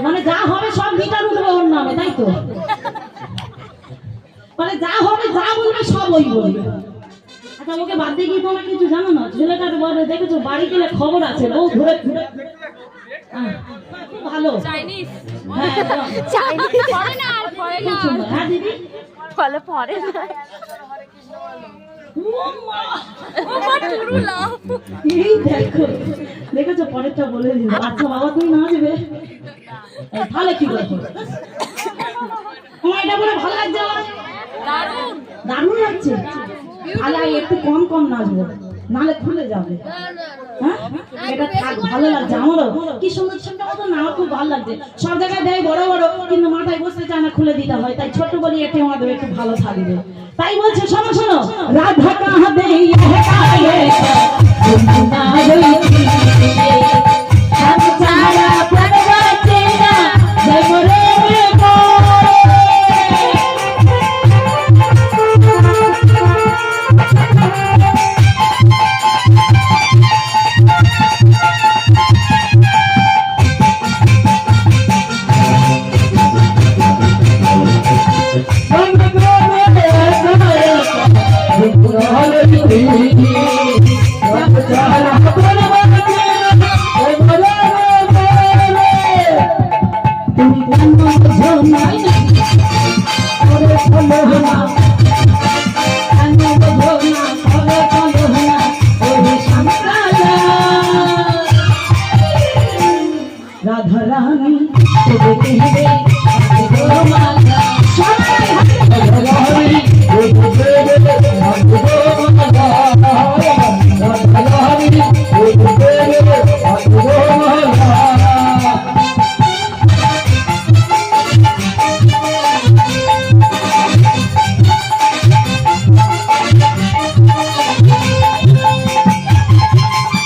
মানে যা হবে সব মিটার উঠবে ওর নামে, তাই তো? মানে যা হবে যা বলবে সব ওই বলবে। আচ্ছা ওকে বাদ দিয়ে কি তোমরা কিছু জানো না? ছেলেটার বলে দেখেছো বাড়ি গেলে খবর আছে, বউ ঘুরে ঘুরে ভালো চাইনিজ। হ্যাঁ চাইনিজ পড়ে না আর পড়ে না। হ্যাঁ দিদি বলে পড়ে না। এই দেখো দেখেছো পরেরটা বলে দিল। আচ্ছা বাবা তুই নাচবে তাহলে কি করবো? এটা বলে ভালো লাগছে আমার, দারুণ দারুণ লাগছে। তাহলে একটু কম কম নাচবো, নাহলে খুলে যাবে। হ্যাঁ এটা থাক, ভালো লাগছে আমারও। কি সুন্দর ছোট্ট মতো না, আমার খুব ভালো লাগছে। সব জায়গায় দেয় বড় বড়, কিন্তু মাথায় বসতে চায় না, খুলে দিতে হয়। তাই ছোট্ট বলি এটি আমাদের একটু ভালো থাকবে। তাই বলছে শোনো শোনো, রাধা কাহা দেই রাধা রানী